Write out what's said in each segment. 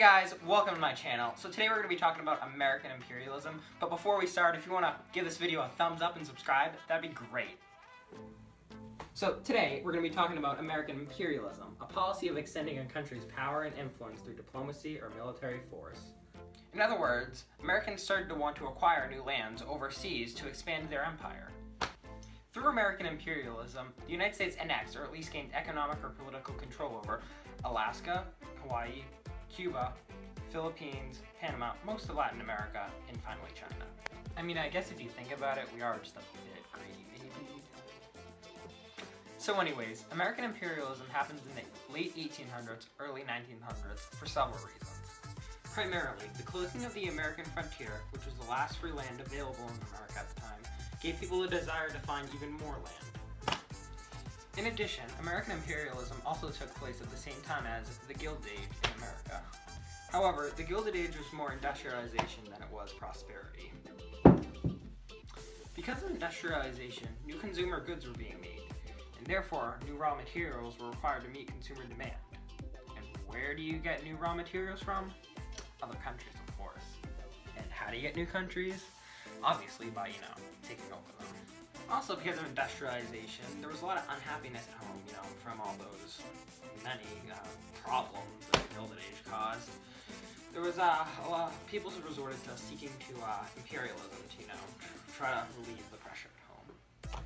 guys, welcome to my channel. So today we're going to be talking about American imperialism, but before we start, if you want to give this video a thumbs up and subscribe, that'd be great. So today we're going to be talking about American imperialism, a policy of extending a country's power and influence through diplomacy or military force. In other words, Americans started to want to acquire new lands overseas to expand their empire. Through American imperialism, the United States annexed, or at least gained economic or political control over, Alaska, Hawaii, Cuba, Philippines, Panama, most of Latin America, and finally China. I mean, I guess if you think about it, we are just a bit greedy, baby. So anyways, American imperialism happens in the late 1800s, early 1900s for several reasons. Primarily, the closing of the American frontier, which was the last free land available in America at the time, gave people a desire to find even more land. In addition, American imperialism also took place at the same time as the Gilded Age in America. However, the Gilded Age was more industrialization than it was prosperity. Because of industrialization, new consumer goods were being made, and therefore new raw materials were required to meet consumer demand. And where do you get new raw materials from? Other countries, of course. And how do you get new countries? Obviously by, taking over them. Also, because of industrialization, there was a lot of unhappiness at home, from all those many problems that the Gilded Age caused. There was a lot of people resorted to seeking to imperialism to, try to relieve the pressure at home.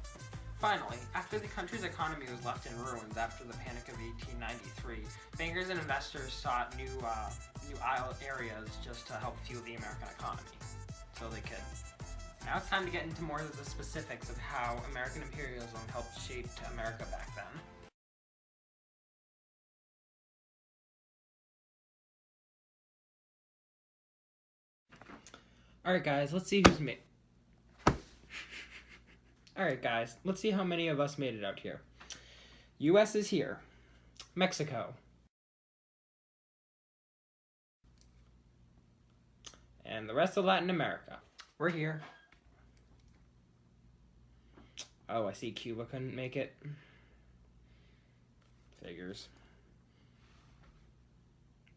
Finally, after the country's economy was left in ruins after the Panic of 1893, bankers and investors sought new areas just to help fuel the American economy, so they could. Now it's time to get into more of the specifics of how American imperialism helped shape America back then. Alright guys, let's see who's made. Alright guys, let's see how many of us made it out here. US is here. Mexico. And the rest of Latin America. We're here. Oh, I see Cuba couldn't make it. Figures.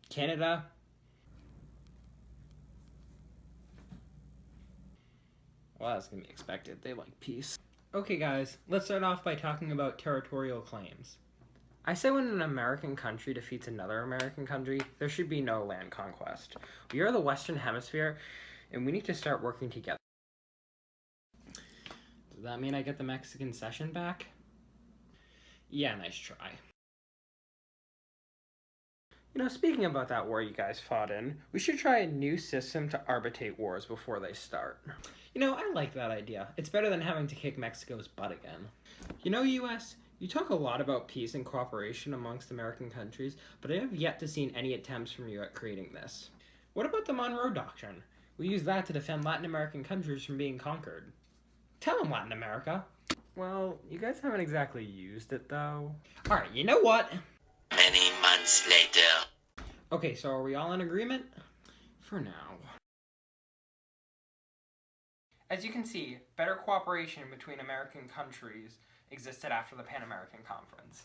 Canada. Well, that's gonna be expected. They like peace. Okay guys, let's start off by talking about territorial claims. I say when an American country defeats another American country, there should be no land conquest. We are the Western Hemisphere, and we need to start working together. Does that mean I get the Mexican cession back? Yeah, nice try. Speaking about that war you guys fought in, we should try a new system to arbitrate wars before they start. I like that idea. It's better than having to kick Mexico's butt again. US, you talk a lot about peace and cooperation amongst American countries, but I have yet to see any attempts from you at creating this. What about the Monroe Doctrine? We use that to defend Latin American countries from being conquered. Tell them, Latin America. Well, you guys haven't exactly used it, though. Alright, you know what? Many months later. Okay, so are we all in agreement? For now. As you can see, better cooperation between American countries existed after the Pan-American Conference.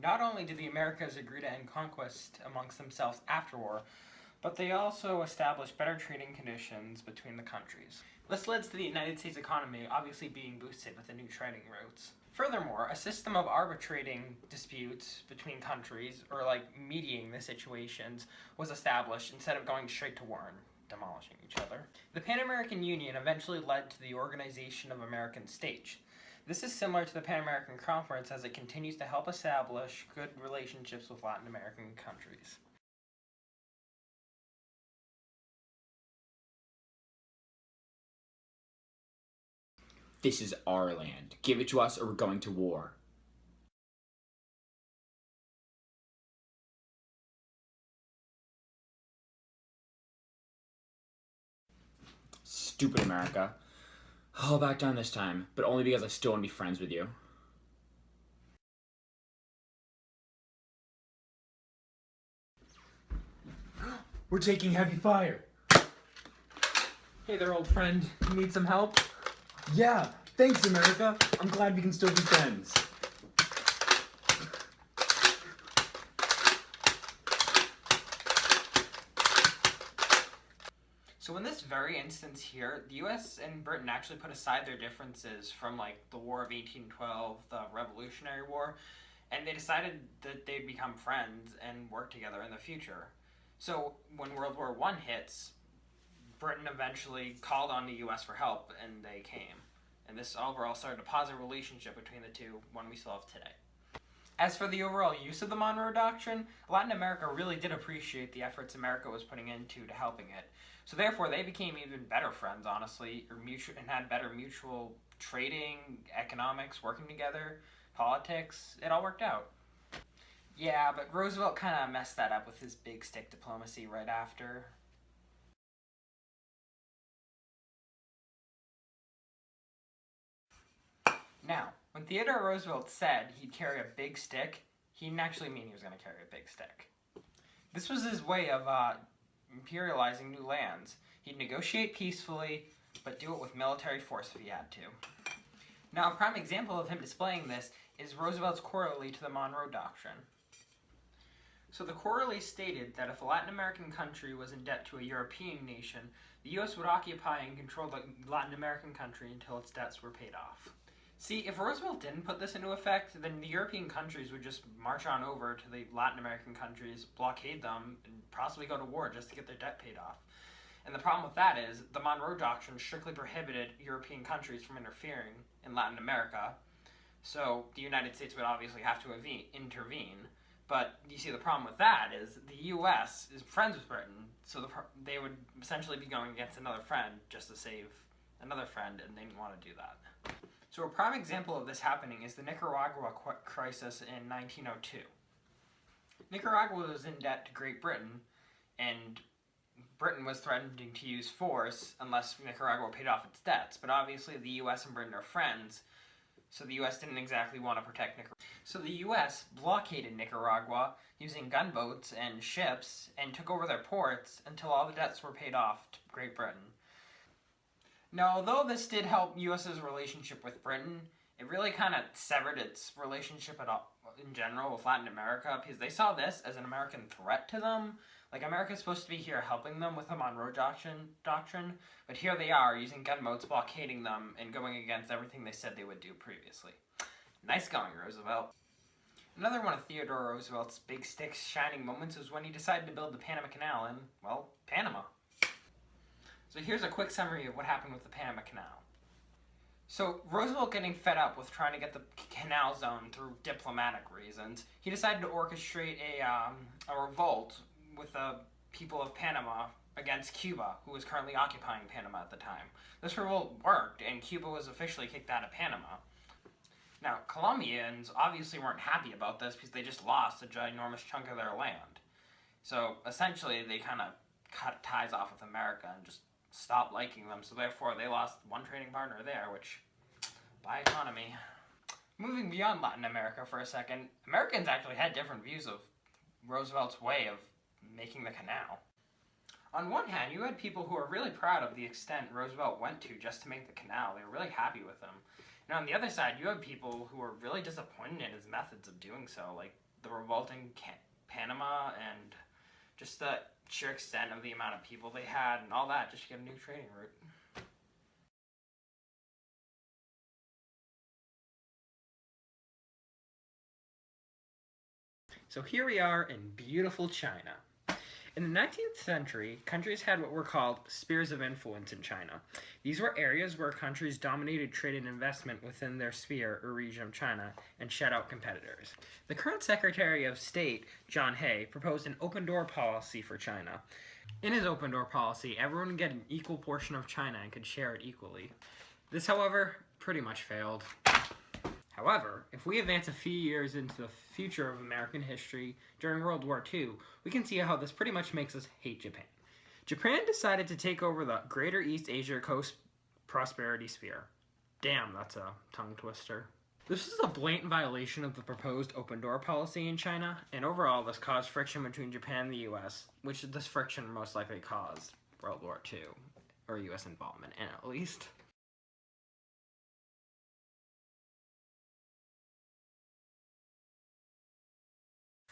Not only did the Americas agree to end conquest amongst themselves after war, but they also established better trading conditions between the countries. This led to the United States economy obviously being boosted with the new trading routes. Furthermore, a system of arbitrating disputes between countries, or mediating the situations, was established instead of going straight to war and demolishing each other. The Pan-American Union eventually led to the organization of American states. This is similar to the Pan-American Conference as it continues to help establish good relationships with Latin American countries. This is our land. Give it to us or we're going to war. Stupid America. I'll back down this time, but only because I still want to be friends with you. We're taking heavy fire. Hey there, old friend. You need some help? Yeah, thanks, America. I'm glad we can still be friends. So in this very instance here, the US and Britain actually put aside their differences from like the War of 1812, the Revolutionary War, and they decided that they'd become friends and work together in the future. So when World War I hits, Britain eventually called on the US for help, and they came. And this overall started a positive relationship between the two, one we still have today. As for the overall use of the Monroe Doctrine, Latin America really did appreciate the efforts America was putting into to helping it. So therefore, they became even better friends, honestly, and had better mutual trading, economics, working together, politics. It all worked out. Yeah, but Roosevelt kind of messed that up with his big stick diplomacy right after. Now, when Theodore Roosevelt said he'd carry a big stick, he didn't actually mean he was going to carry a big stick. This was his way of imperializing new lands. He'd negotiate peacefully, but do it with military force if he had to. Now, a prime example of him displaying this is Roosevelt's corollary to the Monroe Doctrine. So the corollary stated that if a Latin American country was in debt to a European nation, the U.S. would occupy and control the Latin American country until its debts were paid off. See, if Roosevelt didn't put this into effect, then the European countries would just march on over to the Latin American countries, blockade them, and possibly go to war just to get their debt paid off. And the problem with that is, the Monroe Doctrine strictly prohibited European countries from interfering in Latin America, so the United States would obviously have to intervene. But you see, the problem with that is the U.S. is friends with Britain, so they would essentially be going against another friend just to save another friend, and they didn't want to do that. So a prime example of this happening is the Nicaragua crisis in 1902. Nicaragua was in debt to Great Britain, and Britain was threatening to use force unless Nicaragua paid off its debts. But obviously the U.S. and Britain are friends, so the U.S. didn't exactly want to protect Nicaragua. So the U.S. blockaded Nicaragua using gunboats and ships and took over their ports until all the debts were paid off to Great Britain. Now, although this did help U.S.'s relationship with Britain, it really kind of severed its relationship in general with Latin America, because they saw this as an American threat to them. Like, America's supposed to be here helping them with the Monroe Doctrine, but here they are using gunboats, blockading them, and going against everything they said they would do previously. Nice going, Roosevelt. Another one of Theodore Roosevelt's big stick's shining moments was when he decided to build the Panama Canal in, well, Panama. So here's a quick summary of what happened with the Panama Canal. So Roosevelt, getting fed up with trying to get the canal zone through diplomatic reasons, he decided to orchestrate a revolt with the people of Panama against Cuba, who was currently occupying Panama at the time. This revolt worked, and Cuba was officially kicked out of Panama. Now, Colombians obviously weren't happy about this because they just lost a ginormous chunk of their land. So essentially, they kind of cut ties off with America and just stopped liking them, so therefore they lost one trading partner there, which, by economy. Moving beyond Latin America for a second, Americans actually had different views of Roosevelt's way of making the canal. On one hand, you had people who were really proud of the extent Roosevelt went to just to make the canal. They were really happy with him. And on the other side, you had people who were really disappointed in his methods of doing so, like the revolting Panama and just the sheer extent of the amount of people they had and all that just to get a new trading route. So here we are in beautiful China. In the 19th century, countries had what were called spheres of influence in China. These were areas where countries dominated trade and investment within their sphere or region of China and shut out competitors. The current Secretary of State, John Hay, proposed an open-door policy for China. In his open-door policy, everyone would get an equal portion of China and could share it equally. This, however, pretty much failed. However, if we advance a few years into the future of American history during World War II, we can see how this pretty much makes us hate Japan. Japan decided to take over the Greater East Asia Coast Prosperity Sphere. Damn, that's a tongue twister. This is a blatant violation of the proposed open-door policy in China, and overall this caused friction between Japan and the U.S., which this friction most likely caused World War II, or U.S. involvement in it at least.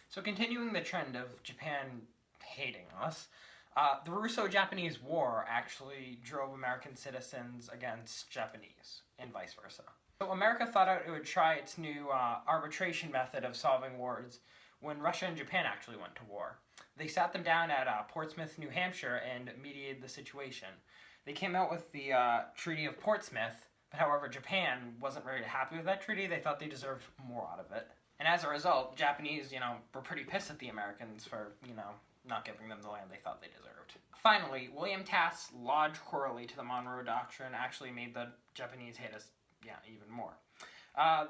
So continuing the trend of Japan hating us, The Russo-Japanese War actually drove American citizens against Japanese, and vice versa. So America thought it would try its new arbitration method of solving wars when Russia and Japan actually went to war. They sat them down at Portsmouth, New Hampshire, and mediated the situation. They came out with the Treaty of Portsmouth, but however, Japan wasn't very happy with that treaty. They thought they deserved more out of it. And as a result, Japanese, were pretty pissed at the Americans for, not giving them the land they thought they deserved. Finally, William Taft's Lodge Quarterly to the Monroe Doctrine actually made the Japanese hate us, even more.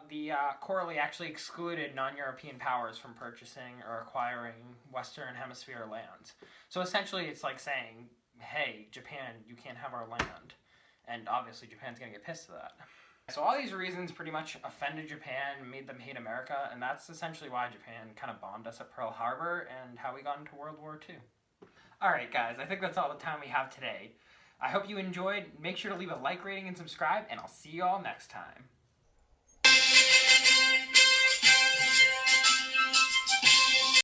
The Quarterly actually excluded non-European powers from purchasing or acquiring Western Hemisphere lands. So essentially, it's like saying, hey, Japan, you can't have our land. And obviously, Japan's going to get pissed at that. So all these reasons pretty much offended Japan, made them hate America, and that's essentially why Japan kind of bombed us at Pearl Harbor and how we got into World War II. Alright guys, I think that's all the time we have today. I hope you enjoyed. Make sure to leave a like, rating, and subscribe, and I'll see you all next time.